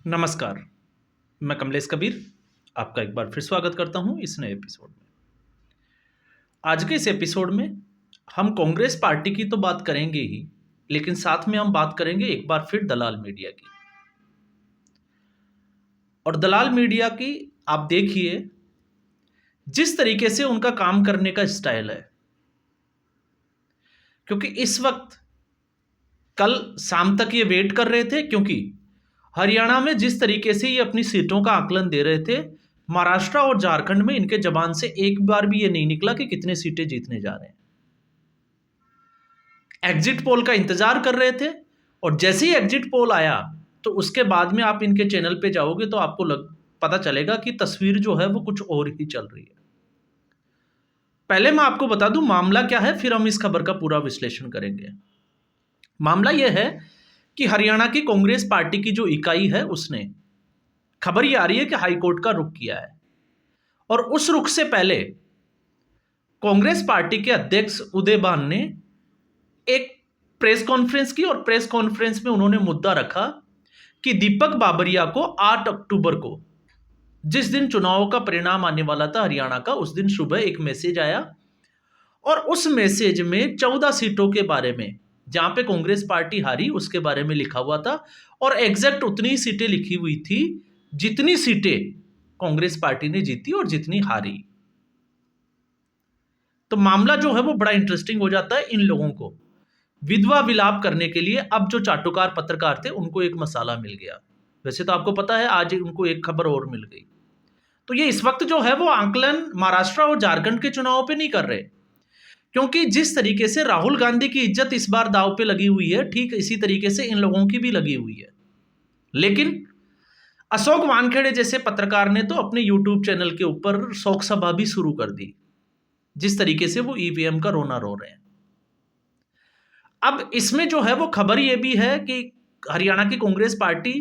नमस्कार, मैं कमलेश कबीर आपका एक बार फिर स्वागत करता हूं इस नए एपिसोड में। आज के इस एपिसोड में हम कांग्रेस पार्टी की तो बात करेंगे ही, लेकिन साथ में हम बात करेंगे एक बार फिर दलाल मीडिया की। और दलाल मीडिया की आप देखिए जिस तरीके से उनका काम करने का स्टाइल है, क्योंकि इस वक्त कल शाम तक ये वेट कर रहे थे, क्योंकि हरियाणा में जिस तरीके से ये अपनी सीटों का आकलन दे रहे थे, महाराष्ट्र और झारखंड में इनके जबान से एक बार भी ये नहीं निकला कि कितने सीटें जीतने जा रहे हैं। एग्जिट पोल का इंतजार कर रहे थे, और जैसे ही एग्जिट पोल आया तो उसके बाद में आप इनके चैनल पे जाओगे तो आपको पता चलेगा कि तस्वीर जो है वो कुछ और ही चल रही है। पहले मैं आपको बता दूं मामला क्या है, फिर हम इस खबर का पूरा विश्लेषण करेंगे। मामला यह है कि हरियाणा की कांग्रेस पार्टी की जो इकाई है उसने, खबर ये आ रही है कि हाईकोर्ट का रुख किया है, और उस रुख से पहले कांग्रेस पार्टी के अध्यक्ष उदय भान ने एक प्रेस कॉन्फ्रेंस की, और प्रेस कॉन्फ्रेंस में उन्होंने मुद्दा रखा कि दीपक बाबरिया को 8 अक्टूबर को, जिस दिन चुनाव का परिणाम आने वाला था हरियाणा का, उस दिन सुबह एक मैसेज आया, और उस मैसेज में 14 सीटों के बारे में, जहां पे कांग्रेस पार्टी हारी उसके बारे में लिखा हुआ था, और एग्जैक्ट उतनी ही सीटें लिखी हुई थी जितनी सीटें कांग्रेस पार्टी ने जीती और जितनी हारी। तो मामला जो है वो बड़ा इंटरेस्टिंग हो जाता है इन लोगों को विधवा विलाप करने के लिए। अब जो चाटुकार पत्रकार थे उनको एक मसाला मिल गया। वैसे तो आपको पता है आज उनको एक खबर और मिल गई। तो ये इस वक्त जो है वो आंकलन महाराष्ट्र और झारखंड के चुनाव पे नहीं कर रहे, क्योंकि जिस तरीके से राहुल गांधी की इज्जत इस बार दांव पे लगी हुई है, ठीक इसी तरीके से इन लोगों की भी लगी हुई है। लेकिन अशोक वानखेड़े जैसे पत्रकार ने तो अपने यूट्यूब चैनल के ऊपर शोक सभा भी शुरू कर दी, जिस तरीके से वो ईवीएम का रोना रो रहे हैं। अब इसमें जो है वो खबर ये भी है कि हरियाणा की Congress party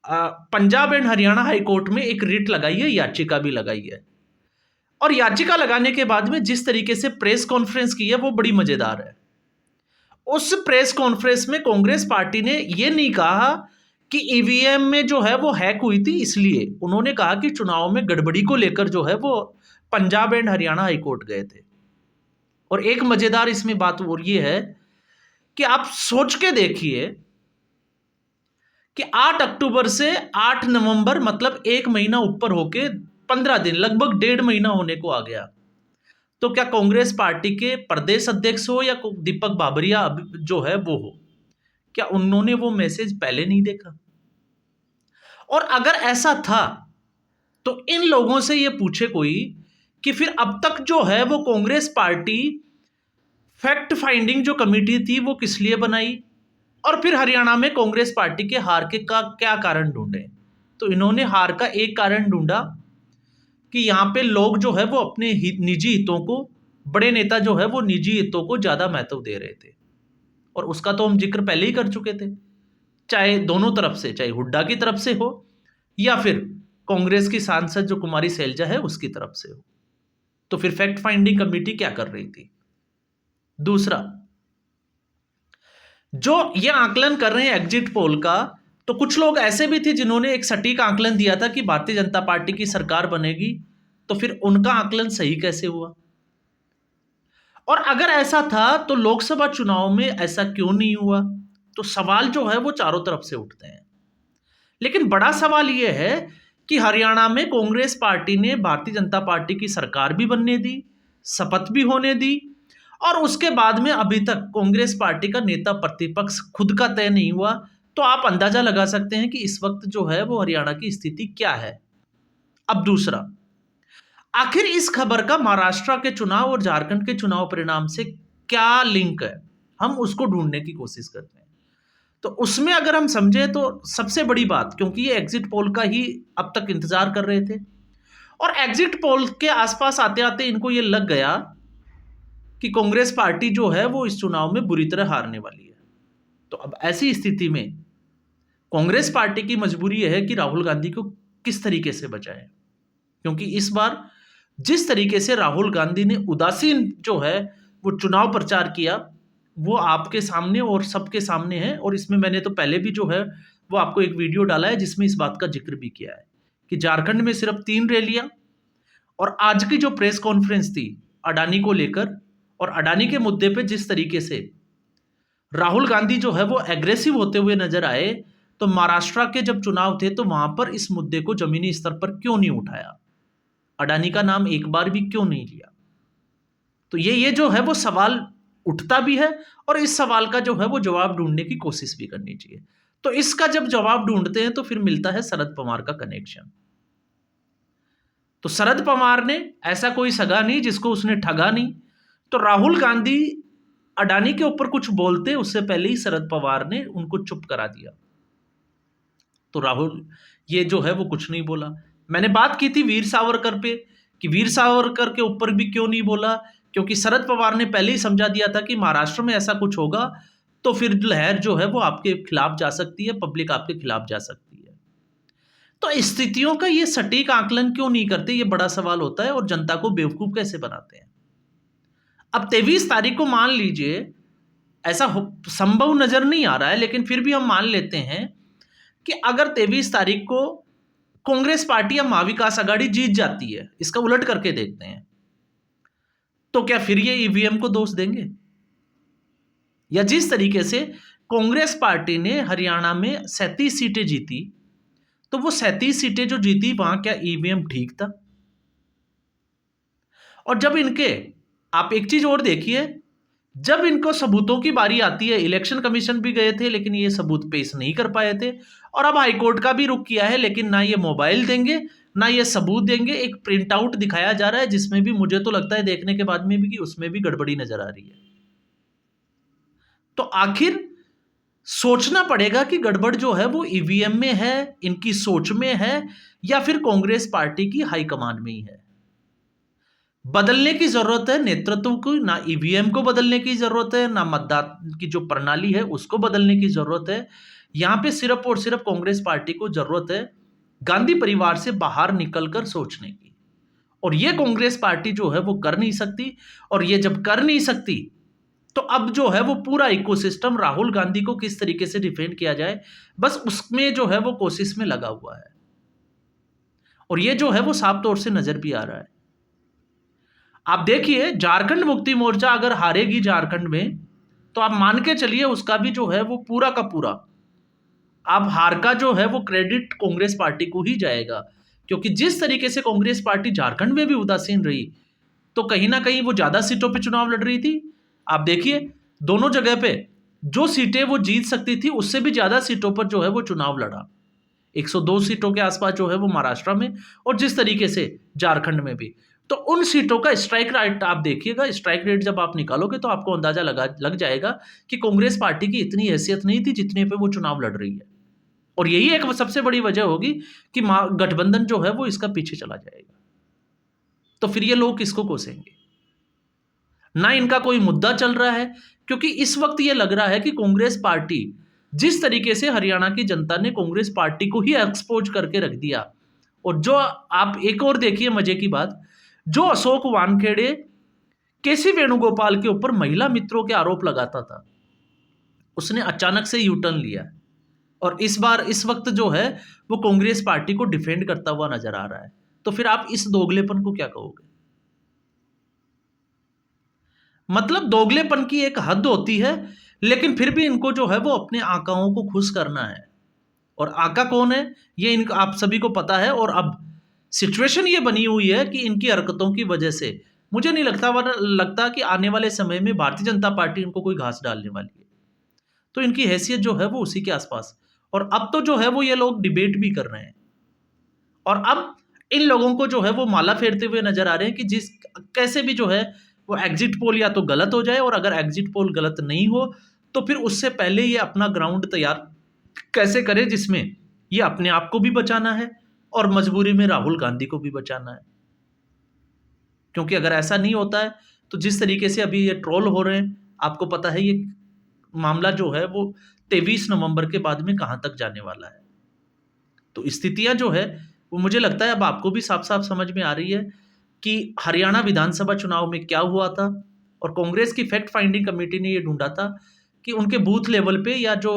Punjab and Haryana high court में एक रिट लगाई है, याचिका भी लगाई है, और याचिका लगाने के बाद में जिस तरीके से प्रेस कॉन्फ्रेंस की है वो बड़ी मजेदार है। उस प्रेस कॉन्फ्रेंस में कांग्रेस पार्टी ने ये नहीं कहा कि ईवीएम में जो है वो हैक हुई थी, इसलिए उन्होंने कहा कि चुनाव में गड़बड़ी को लेकर जो है वो पंजाब एंड हरियाणा हाईकोर्ट गए थे। और एक मजेदार इसमें बात और ये है कि आप सोच के देखिए कि 8 अक्टूबर से 8 नवंबर, मतलब एक महीना ऊपर होके 15 दिन, लगभग 1.5 महीना होने को आ गया। तो क्या कांग्रेस पार्टी के प्रदेश अध्यक्ष हो या दीपक बाबरिया जो है वो हो, क्या उन्होंने वो मैसेज पहले नहीं देखा? और अगर ऐसा था तो इन लोगों से ये पूछे कोई कि फिर अब तक जो है वो कांग्रेस पार्टी फैक्ट फाइंडिंग जो कमेटी थी वो किस लिए बनाई, और फिर हरियाणा में कांग्रेस पार्टी के हार के का क्या कारण ढूंढे? तो इन्होंने हार का एक कारण ढूंढा कि यहां पे लोग जो है वो अपने निजी हितों को, बड़े नेता जो है वो निजी हितों को ज्यादा महत्व दे रहे थे, और उसका तो हम जिक्र पहले ही कर चुके थे, चाहे दोनों तरफ से, चाहे हुड्डा की तरफ से हो या फिर कांग्रेस की सांसद जो कुमारी सैलजा है उसकी तरफ से हो। तो फिर फैक्ट फाइंडिंग कमेटी क्या कर रही थी? दूसरा, जो ये आकलन कर रहे हैं एग्जिट पोल का, तो कुछ लोग ऐसे भी थे जिन्होंने एक सटीक आकलन दिया था कि भारतीय जनता पार्टी की सरकार बनेगी, तो फिर उनका आकलन सही कैसे हुआ? और अगर ऐसा था तो लोकसभा चुनाव में ऐसा क्यों नहीं हुआ? तो सवाल जो है वो चारों तरफ से उठते हैं। लेकिन बड़ा सवाल यह है कि हरियाणा में कांग्रेस पार्टी ने भारतीय जनता पार्टी की सरकार भी बनने दी, शपथ भी होने दी, और उसके बाद में अभी तक कांग्रेस पार्टी का नेता प्रतिपक्ष खुद का तय नहीं हुआ। तो आप अंदाजा लगा सकते हैं कि इस वक्त जो है वो हरियाणा की स्थिति क्या है। अब दूसरा, आखिर इस खबर का महाराष्ट्र के चुनाव और झारखंड के चुनाव परिणाम से क्या लिंक है, हम उसको ढूंढने की कोशिश करते हैं। तो उसमें अगर हम समझे तो सबसे बड़ी बात, क्योंकि ये एग्जिट पोल का ही अब तक इंतजार कर रहे थे, और एग्जिट पोल के आसपास आते आते इनको ये लग गया कि कांग्रेस पार्टी जो है वो इस चुनाव में बुरी तरह हारने वाली है। तो अब ऐसी स्थिति में कांग्रेस पार्टी की मजबूरी यह है कि राहुल गांधी को किस तरीके से बचाए, क्योंकि इस बार जिस तरीके से राहुल गांधी ने उदासीन जो है वो चुनाव प्रचार किया वो आपके सामने और सबके सामने है। और इसमें मैंने तो पहले भी जो है वो आपको एक वीडियो डाला है जिसमें इस बात का जिक्र भी किया है कि झारखंड में सिर्फ 3 रैलियां, और आज की जो प्रेस कॉन्फ्रेंस थी अडानी को लेकर, और अडानी के मुद्दे पे जिस तरीके से राहुल गांधी जो है वो एग्रेसिव होते हुए नजर आए, तो महाराष्ट्र के जब चुनाव थे तो वहां पर इस मुद्दे को जमीनी स्तर पर क्यों नहीं उठाया, अडानी का नाम एक बार भी क्यों नहीं लिया। तो ये जो है वो सवाल उठता भी है, और इस सवाल का जो है वो जवाब ढूंढने की कोशिश भी करनी चाहिए। तो इसका जब जवाब ढूंढते हैं तो फिर मिलता है शरद पवार का कनेक्शन। तो शरद पवार ने ऐसा कोई सगा नहीं जिसको उसने ठगा नहीं, तो राहुल गांधी अडानी के ऊपर कुछ बोलते उससे पहले ही शरद पवार ने उनको चुप करा दिया। तो राहुल ये जो है वो कुछ नहीं बोला। मैंने बात की थी वीर सावरकर पे कि वीर सावरकर के ऊपर भी क्यों नहीं बोला, क्योंकि शरद पवार ने पहले ही समझा दिया था कि महाराष्ट्र में ऐसा कुछ होगा तो फिर लहर जो है वो आपके खिलाफ जा सकती है, पब्लिक आपके खिलाफ जा सकती है। तो स्थितियों का ये सटीक आकलन क्यों नहीं करते, ये बड़ा सवाल होता है, और जनता को बेवकूफ कैसे बनाते हैं। अब 23 तारीख को मान लीजिए, ऐसा संभव नजर नहीं आ रहा है, लेकिन फिर भी हम मान लेते हैं कि अगर 23 तारीख को कांग्रेस पार्टी या महाविकास आघाड़ी जीत जाती है, इसका उलट करके देखते हैं, तो क्या फिर ये ईवीएम को दोष देंगे? या जिस तरीके से कांग्रेस पार्टी ने हरियाणा में 37 सीटें जीती, तो वो 37 सीटें जो जीती वहां क्या ईवीएम ठीक था? और जब इनके, आप एक चीज और देखिए, जब इनको सबूतों की बारी आती है, इलेक्शन कमीशन भी गए थे लेकिन ये सबूत पेश नहीं कर पाए थे, और अब हाईकोर्ट का भी रुख किया है, लेकिन ना ये मोबाइल देंगे ना ये सबूत देंगे। एक प्रिंट आउट दिखाया जा रहा है जिसमें भी मुझे तो लगता है देखने के बाद में भी कि उसमें भी गड़बड़ी नजर आ रही है। तो आखिर सोचना पड़ेगा कि गड़बड़ जो है वो ईवीएम में है, इनकी सोच में है, या फिर कांग्रेस पार्टी की हाईकमान में ही है। बदलने की जरूरत है नेतृत्व को, ना ईवीएम को बदलने की जरूरत है, ना मतदान की जो प्रणाली है उसको बदलने की जरूरत है। यहां पे सिर्फ और सिर्फ कांग्रेस पार्टी को जरूरत है गांधी परिवार से बाहर निकलकर सोचने की, और ये कांग्रेस पार्टी जो है वो कर नहीं सकती। और ये जब कर नहीं सकती तो अब जो है वो पूरा इकोसिस्टम राहुल गांधी को किस तरीके से डिफेंड किया जाए, बस उसमें जो है वो कोशिश में लगा हुआ है, और ये जो है वो साफ तौर से नजर भी आ रहा है। आप देखिए, झारखंड मुक्ति मोर्चा अगर हारेगी झारखंड में, तो आप मान के चलिए उसका भी जो है वो पूरा का पूरा, आप हार का जो है वो क्रेडिट कांग्रेस पार्टी को ही जाएगा, क्योंकि जिस तरीके से कांग्रेस पार्टी झारखंड में भी उदासीन रही, तो कहीं ना कहीं वो ज्यादा सीटों पे चुनाव लड़ रही थी। आप देखिए दोनों जगह पे जो सीटें वो जीत सकती थी उससे भी ज्यादा सीटों पर जो है वो चुनाव लड़ा। 102 सीटों के आसपास जो है वो महाराष्ट्र में, और जिस तरीके से झारखंड में भी। तो उन सीटों का स्ट्राइक रेट आप देखिएगा, स्ट्राइक रेट जब आप निकालोगे तो आपको अंदाजा लग जाएगा कि कांग्रेस पार्टी की इतनी हैसियत नहीं थी जितने पे वो चुनाव लड़ रही है। और यही एक सबसे बड़ी वजह होगी कि गठबंधन जो है वो इसका पीछे चला जाएगा। तो फिर ये लोग किसको कोसेंगे? ना इनका कोई मुद्दा चल रहा है, क्योंकि इस वक्त ये लग रहा है कि कांग्रेस पार्टी, जिस तरीके से हरियाणा की जनता ने कांग्रेस पार्टी को ही एक्सपोज करके रख दिया। और जो आप एक और देखिए मजे की बात, जो अशोक वानखेड़े केसी वेणुगोपाल के ऊपर महिला मित्रों के आरोप लगाता था, उसने अचानक से यू टर्न लिया, और इस बार इस वक्त जो है वो कांग्रेस पार्टी को डिफेंड करता हुआ नजर आ रहा है। तो फिर आप इस दोगलेपन को क्या कहोगे? मतलब दोगलेपन की एक हद होती है, लेकिन फिर भी इनको जो है वो अपने आकाओं को खुश करना है। और आका कौन है ये इनको आप सभी को पता है। और अब सिचुएशन ये बनी हुई है कि इनकी हरकतों की वजह से मुझे नहीं लगता कि आने वाले समय में भारतीय जनता पार्टी इनको कोई घास डालने वाली है। तो इनकी हैसियत जो है वो उसी के आसपास। और अब तो जो है वो ये लोग डिबेट भी कर रहे हैं, और अब इन लोगों को जो है वो माला फेरते हुए नजर आ रहे हैं कि जिस कैसे भी जो है वो एग्जिट पोल या तो गलत हो जाए, और अगर एग्जिट पोल गलत नहीं हो तो फिर उससे पहले ये अपना ग्राउंड तैयार कैसे करे जिसमें ये अपने आप को भी बचाना है और मजबूरी में राहुल गांधी को भी बचाना है। क्योंकि अगर ऐसा नहीं होता है तो जिस तरीके से अभी ये ट्रोल हो रहे हैं, आपको पता है ये मामला जो है वो 23 नवंबर के बाद में कहां तक जाने वाला है। तो स्थितियां जो है वो मुझे लगता है अब आपको भी साफ साफ समझ में आ रही है कि हरियाणा विधानसभा चुनाव में क्या हुआ था। और कांग्रेस की फैक्ट फाइंडिंग कमेटी ने ये ढूंढा था कि उनके बूथ लेवल पे या जो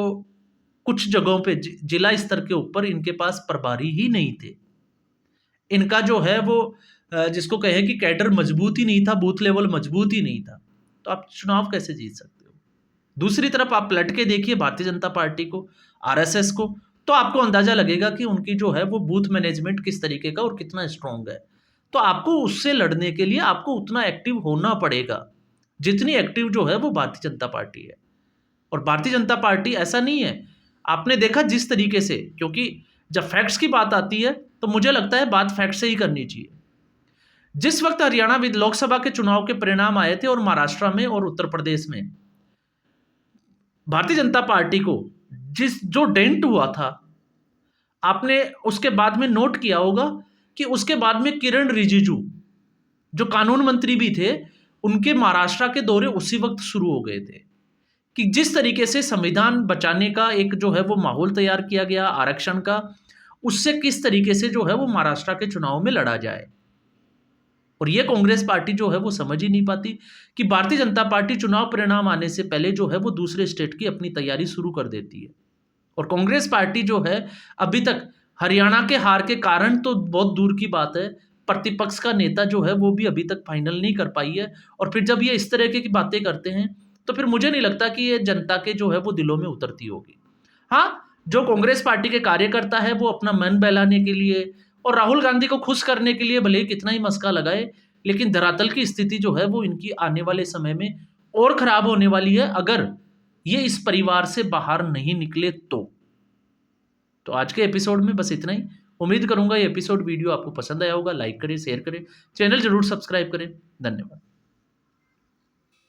कुछ जगहों पे जिला स्तर के ऊपर इनके पास प्रभारी ही नहीं थे। इनका जो है वो जिसको कहें कि कैडर मजबूत ही नहीं था, बूथ लेवल मजबूत ही नहीं था। तो आप चुनाव कैसे जीत सकते हो? दूसरी तरफ आप पलट के देखिए भारतीय जनता पार्टी को, आरएसएस को, तो आपको अंदाजा लगेगा कि उनकी जो है वो बूथ मैनेजमेंट किस तरीके का और कितना स्ट्रांग है। तो आपको उससे लड़ने के लिए आपको उतना एक्टिव होना पड़ेगा, जितनी एक्टिव जो है वो भारतीय जनता पार्टी है। और भारतीय जनता पार्टी ऐसा नहीं है, आपने देखा जिस तरीके से, क्योंकि जब फैक्ट्स की बात आती है तो मुझे लगता है बात फैक्ट से ही करनी चाहिए। जिस वक्त हरियाणा लोकसभा के चुनाव के परिणाम आए थे और महाराष्ट्र में और उत्तर प्रदेश में भारतीय जनता पार्टी को जो डेंट हुआ था, आपने उसके बाद में नोट किया होगा कि उसके बाद में किरण रिजिजू जो कानून मंत्री भी थे, उनके महाराष्ट्र के दौरे उसी वक्त शुरू हो गए थे कि जिस तरीके से संविधान बचाने का एक जो है वो माहौल तैयार किया गया आरक्षण का, उससे किस तरीके से जो है वो महाराष्ट्र के चुनाव में लड़ा जाए। और ये कांग्रेस पार्टी जो है वो समझ ही नहीं पाती कि भारतीय जनता पार्टी चुनाव परिणाम आने से पहले जो है वो दूसरे स्टेट की अपनी तैयारी शुरू कर देती है। और कांग्रेस पार्टी जो है अभी तक हरियाणा के हार के कारण तो बहुत दूर की बात है, प्रतिपक्ष का नेता जो है वो भी अभी तक फाइनल नहीं कर पाई है। और फिर जब ये इस तरह की बातें करते हैं तो फिर मुझे नहीं लगता कि ये जनता के जो है वो दिलों में उतरती होगी। हाँ, जो कांग्रेस पार्टी के कार्यकर्ता है वो अपना मन बहलाने के लिए और राहुल गांधी को खुश करने के लिए भले ही कितना ही मस्का लगाए, लेकिन धरातल की स्थिति जो है वो इनकी आने वाले समय में और खराब होने वाली है अगर ये इस परिवार से बाहर नहीं निकले तो आज के एपिसोड में बस इतना ही। उम्मीद करूंगा ये एपिसोड वीडियो आपको पसंद आया होगा। लाइक करें, शेयर करें, चैनल जरूर सब्सक्राइब करें। धन्यवाद।